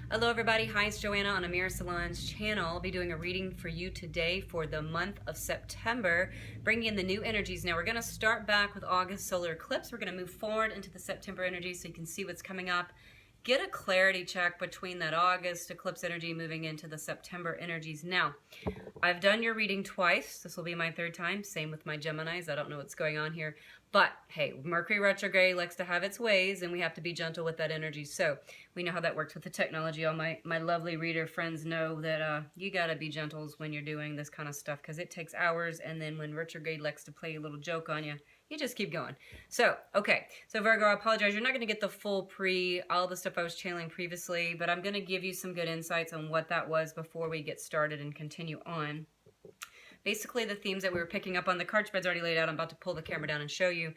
Hello everybody, hi, it's Joanna on Amira Salon's channel. I'll be doing a reading for you today for the month of September, bringing in the new energies. Now we're going to start back with August solar eclipse. We're going to move forward into the September energy so you can see what's coming up. Get a clarity check between that August eclipse energy moving into the September energies. Now, I've done your reading twice. This will be my third time. Same with my Geminis. I don't know what's going on here. But, hey, Mercury retrograde likes to have its ways, and we have to be gentle with that energy. So, we know how that works with the technology. All my lovely reader friends know that you got to be gentles when you're doing this kind of stuff because it takes hours, and then when retrograde likes to play a little joke on you, you just keep going. So, okay. So, Virgo, I apologize. You're not going to get the full all the stuff I was channeling previously, but I'm going to give you some good insights on what that was before we get started and continue on. Basically, the themes that we were picking up on, the card spread's already laid out. I'm about to pull the camera down and show you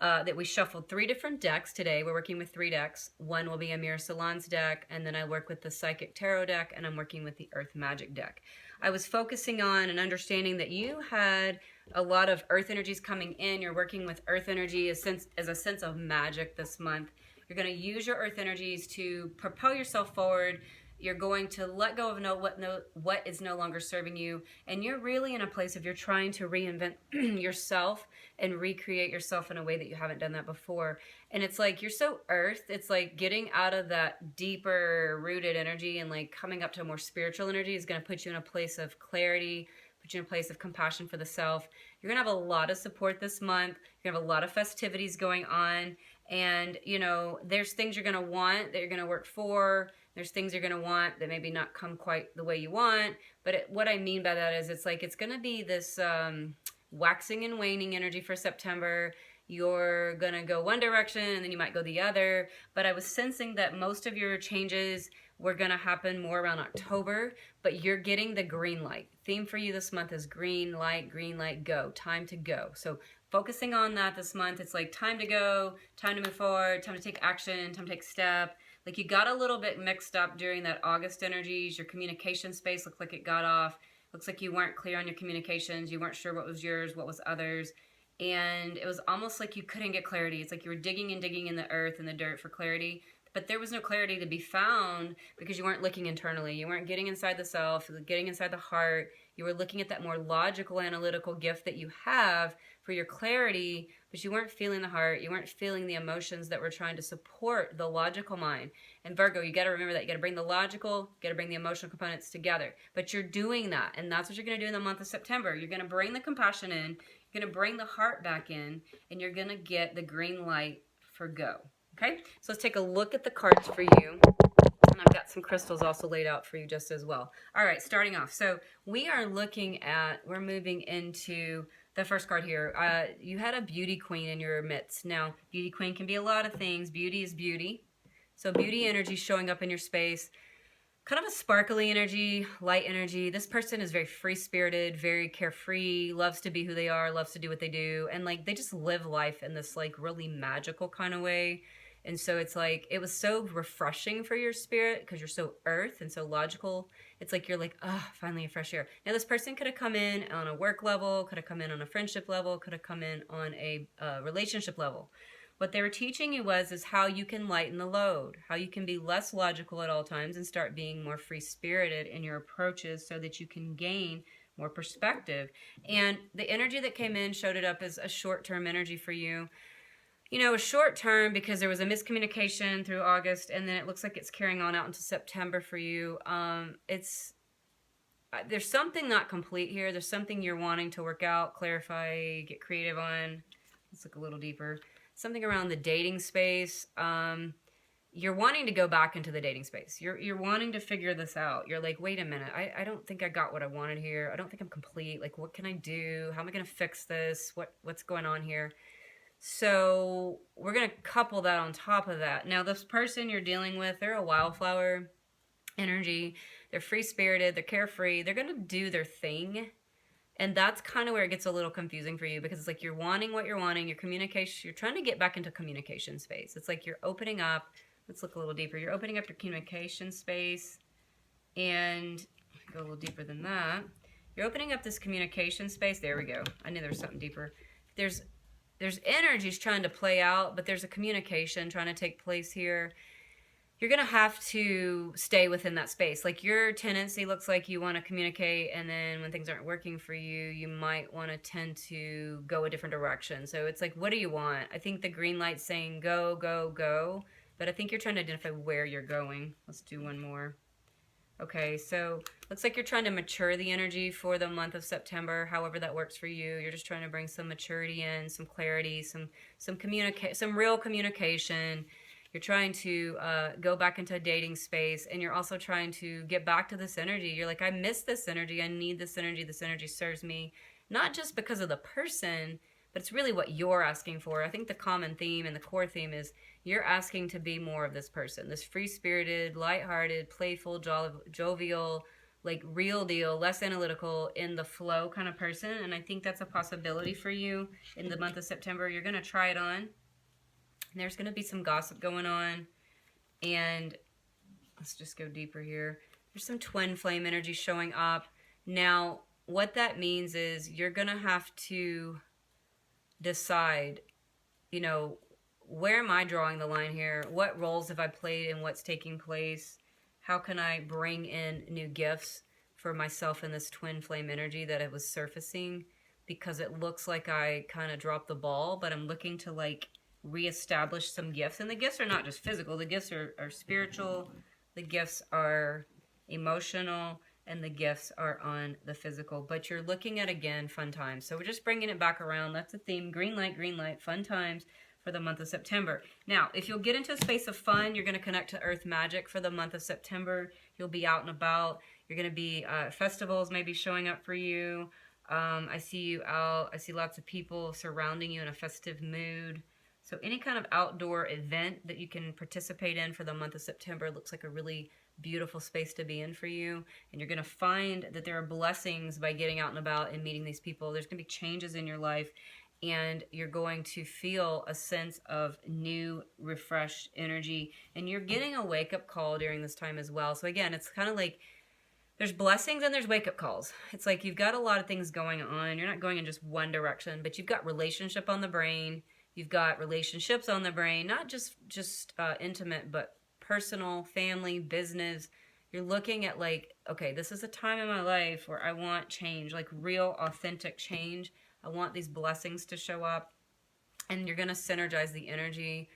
that we shuffled 3 different decks today. We're working with 3 decks. One will be Amira Salon's deck, and then I work with the Psychic Tarot deck, and I'm working with the Earth Magic deck. I was focusing on and understanding that you had a lot of earth energies coming in. You're working with earth energy as a sense of magic this month. You're going to use your earth energies to propel yourself forward. You're going to let go of what is no longer serving you. And you're really in a place of you're trying to reinvent yourself and recreate yourself in a way that you haven't done that before. And it's like you're so earthed. It's like getting out of that deeper rooted energy and like coming up to a more spiritual energy is going to put you in a place of clarity, put you in a place of compassion for the self. You're going to have a lot of support this month. You're going to have a lot of festivities going on. And, you know, there's things you're going to want that you're going to work for. There's things you're going to want that maybe not come quite the way you want. But what I mean by that is it's like it's going to be this waxing and waning energy for September. You're going to go one direction and then you might go the other. But I was sensing that most of your changes were going to happen more around October. But you're getting the green light. Theme for you this month is green light, go. Time to go. So focusing on that this month, it's like time to go, time to move forward, time to take action, time to take step. Like you got a little bit mixed up during that August energies. Your communication space looked like it got off. Looks like you weren't clear on your communications. You weren't sure what was yours, what was others. And it was almost like you couldn't get clarity. It's like you were digging and digging in the earth and the dirt for clarity. But there was no clarity to be found because you weren't looking internally. You weren't getting inside the self, getting inside the heart. You were looking at that more logical, analytical gift that you have for your clarity, but you weren't feeling the heart. You weren't feeling the emotions that were trying to support the logical mind. And Virgo, you got to remember that. You got to bring the logical, you got to bring the emotional components together. But you're doing that, and that's what you're going to do in the month of September. You're going to bring the compassion in, you're going to bring the heart back in, and you're going to get the green light for go. Okay, so let's take a look at the cards for you. And I've got some crystals also laid out for you just as well. All right, starting off. So we're moving into the first card here. You had a beauty queen in your midst. Now, beauty queen can be a lot of things. Beauty is beauty. So beauty energy showing up in your space. Kind of a sparkly energy, light energy. This person is very free-spirited, very carefree, loves to be who they are, loves to do what they do. And like they just live life in this like really magical kind of way. And so it's like, it was so refreshing for your spirit because you're so earth and so logical. It's like, you're like, oh, finally a fresh air. Now this person could have come in on a work level, could have come in on a friendship level, could have come in on a relationship level. What they were teaching you is how you can lighten the load, how you can be less logical at all times and start being more free-spirited in your approaches so that you can gain more perspective. And the energy that came in showed it up as a short-term energy for you. You know, a short term because there was a miscommunication through August, and then it looks like it's carrying on out into September for you. There's something not complete here. There's something you're wanting to work out, clarify, get creative on. Let's look a little deeper. Something around the dating space. You're wanting to go back into the dating space. You're wanting to figure this out. You're like, wait a minute, I don't think I got what I wanted here. I don't think I'm complete. Like, what can I do? How am I going to fix this? What's going on here? So we're going to couple that on top of that. Now, this person you're dealing with, they're a wildflower energy. They're free-spirited. They're carefree. They're going to do their thing. And that's kind of where it gets a little confusing for you because it's like you're wanting what you're wanting, your communication, you're trying to get back into communication space. It's like you're opening up. Let's look a little deeper. You're opening up your communication space and go a little deeper than that. You're opening up this communication space. There we go. I knew there was something deeper. There's energies trying to play out, but there's a communication trying to take place here. you're going to have to stay within that space. Like your tendency looks like you want to communicate, and then when things aren't working for you, you might want to tend to go a different direction. So it's like, what do you want? I think the green light's saying go, go, go, but I think you're trying to identify where you're going. Let's do one more. Okay, so looks like you're trying to mature the energy for the month of September, however that works for you. You're just trying to bring some maturity in, some clarity, some real communication. You're trying to go back into a dating space, and you're also trying to get back to this energy. You're like, I miss this energy. I need this energy. This energy serves me, not just because of the person, but it's really what you're asking for. I think the common theme and the core theme is you're asking to be more of this person, this free-spirited, lighthearted, playful, jovial, like real deal, less analytical, in the flow kind of person. And I think that's a possibility for you in the month of September. You're going to try it on. There's going to be some gossip going on. And let's just go deeper here. There's some twin flame energy showing up. Now, what that means is you're going to have to decide, you know, where am I drawing the line here? What roles have I played in what's taking place? How can I bring in new gifts for myself in this twin flame energy that it was surfacing? Because it looks like I kind of dropped the ball, but I'm looking to like reestablish some gifts. And the gifts are not just physical. The gifts are spiritual. The gifts are emotional. And the gifts are on the physical. But you're looking at, again, fun times. So we're just bringing it back around. That's the theme. Green light, fun times for the month of September. Now, if you'll get into a space of fun, you're going to connect to earth magic for the month of September. You'll be out and about. You're going to be, festivals maybe showing up for you. I see you out. I see lots of people surrounding you in a festive mood. So any kind of outdoor event that you can participate in for the month of September looks like a really beautiful space to be in for you. And you're going to find that there are blessings by getting out and about and meeting these people. There's going to be changes in your life, and you're going to feel a sense of new, refreshed energy. And you're getting a wake-up call during this time as well. So again, it's kind of like there's blessings and there's wake-up calls. It's like you've got a lot of things going on. You're not going in just one direction, but you've got relationship on the brain. You've got relationships on the brain, not just intimate, but personal, family, business. You're looking at like, okay, this is a time in my life where I want change, like real, authentic change. I want these blessings to show up. And you're going to synergize the energy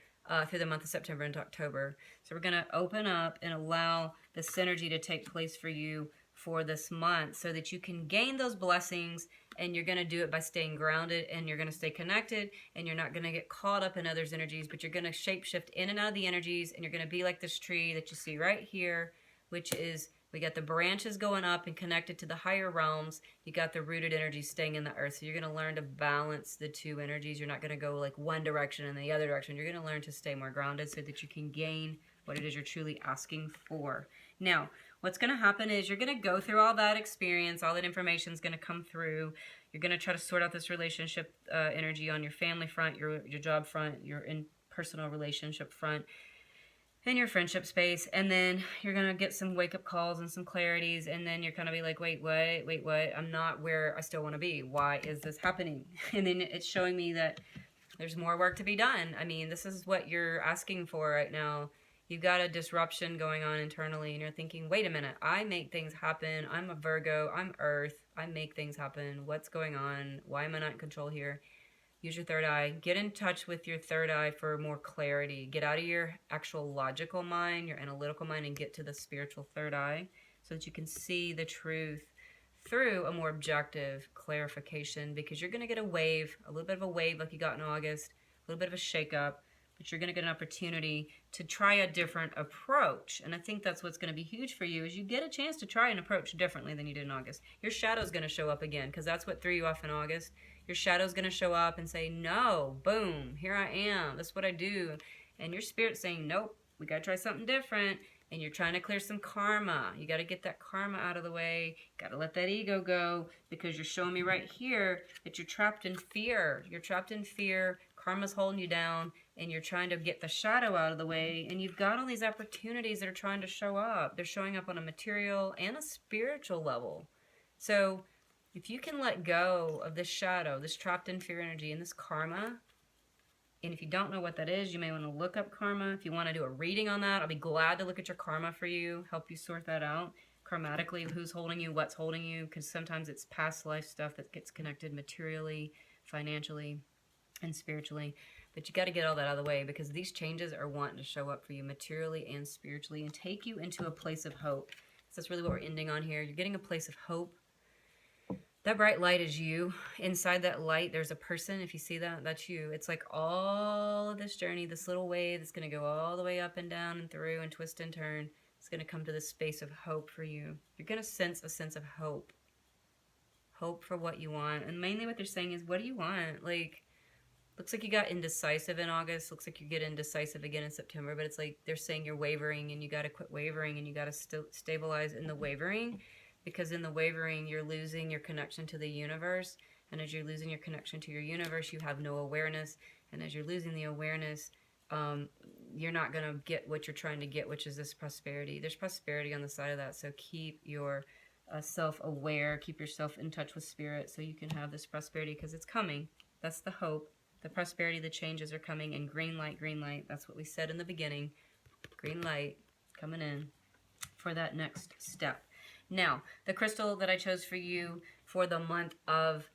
through the month of September into October. So we're going to open up and allow the synergy to take place for you for this month so that you can gain those blessings, and you're going to do it by staying grounded, and you're going to stay connected, and you're not going to get caught up in others' energies, but you're going to shapeshift in and out of the energies, and you're going to be like this tree that you see right here, which is we got the branches going up and connected to the higher realms. You got the rooted energy staying in the earth. So you're going to learn to balance the two energies. You're not going to go like one direction and the other direction. You're going to learn to stay more grounded so that you can gain what it is you're truly asking for. Now, what's going to happen is you're going to go through all that experience. All that information is going to come through. You're going to try to sort out this relationship energy on your family front, your job front, your personal relationship front, in your friendship space. And then you're going to get some wake-up calls and some clarities, and then you're going to be like, wait, what? I'm not where I still want to be. Why is this happening? And then it's showing me that there's more work to be done. I mean, this is what you're asking for right now. You've got a disruption going on internally, and you're thinking, wait a minute, I make things happen. I'm a Virgo. I'm Earth. I make things happen. What's going on? Why am I not in control here? Use your third eye. Get in touch with your third eye for more clarity. Get out of your actual logical mind, your analytical mind, and get to the spiritual third eye so that you can see the truth through a more objective clarification, because you're going to get a wave, a little bit of a wave like you got in August, a little bit of a shake-up, but you're going to get an opportunity to try a different approach. And I think that's what's going to be huge for you, is you get a chance to try an approach differently than you did in August. Your shadow's going to show up again, because that's what threw you off in August. Your shadow's going to show up and say, no, boom, here I am. That's what I do. And your spirit's saying, nope, we got to try something different. And you're trying to clear some karma. You got to get that karma out of the way. Got to let that ego go, because you're showing me right here that you're trapped in fear. You're trapped in fear. Karma's holding you down, and you're trying to get the shadow out of the way. And you've got all these opportunities that are trying to show up. They're showing up on a material and a spiritual level. So if you can let go of this shadow, this trapped in fear energy, and this karma, And if you don't know what that is, you may want to look up karma. If you want to do a reading on that, I'll be glad to look at your karma for you, help you sort that out karmatically, who's holding you, what's holding you, because sometimes it's past life stuff that gets connected materially, financially, and spiritually. But you got to get all that out of the way, because these changes are wanting to show up for you materially and spiritually and take you into a place of hope. So that's really what we're ending on here. You're getting a place of hope. That bright light is you. Inside that light, there's a person. If you see that, that's you. It's like all of this journey, this little wave that's going to go all the way up and down and through and twist and turn. It's going to come to this space of hope for you. You're going to sense a sense of hope. Hope for what you want. And mainly what they're saying is, what do you want? Like, looks like you got indecisive in August. Looks like you get indecisive again in September. But it's like they're saying you're wavering, and you got to quit wavering, and you got to stabilize in the wavering. Because in the wavering, you're losing your connection to the universe. And as you're losing your connection to your universe, you have no awareness. And as you're losing the awareness, you're not going to get what you're trying to get, which is this prosperity. There's prosperity on the side of that. So keep your self-aware. Keep yourself in touch with spirit so you can have this prosperity, because it's coming. That's the hope. The prosperity, the changes are coming. And green light, green light. That's what we said in the beginning. Green light coming in for that next step. Now, the crystal that I chose for you for the month of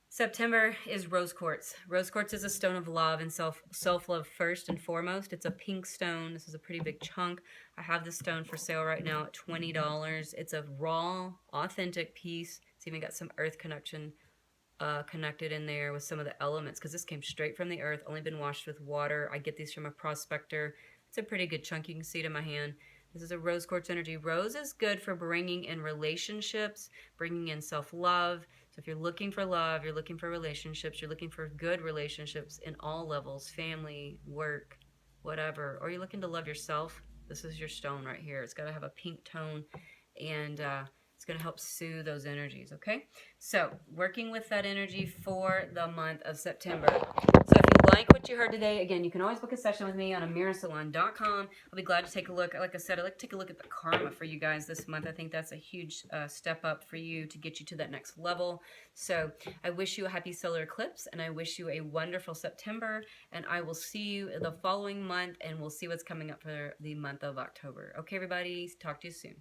September is rose quartz. Rose quartz is a stone of love and self-love first and foremost. It's a pink stone. This is a pretty big chunk. I have this stone for sale right now at $20. It's a raw, authentic piece. It's even got some earth connection connected in there with some of the elements, because this came straight from the earth, only been washed with water. I get these from a prospector. It's a pretty good chunk. You can see it in my hand. This is a rose quartz energy. Rose is good for bringing in relationships, bringing in self-love. So if you're looking for love, you're looking for relationships, you're looking for good relationships in all levels, family, work, whatever, or you're looking to love yourself, this is your stone right here. It's got to have a pink tone, and it's going to help soothe those energies, okay? So working with that energy for the month of September. So if you like what you heard today, again, you can always book a session with me on amirasalon.com. I'll be glad to take a look. Like I said, I'd like to take a look at the karma for you guys this month. I think that's a huge step up for you to get you to that next level. So I wish you a happy solar eclipse, and I wish you a wonderful September, and I will see you the following month, and we'll see what's coming up for the month of October. Okay, everybody, talk to you soon.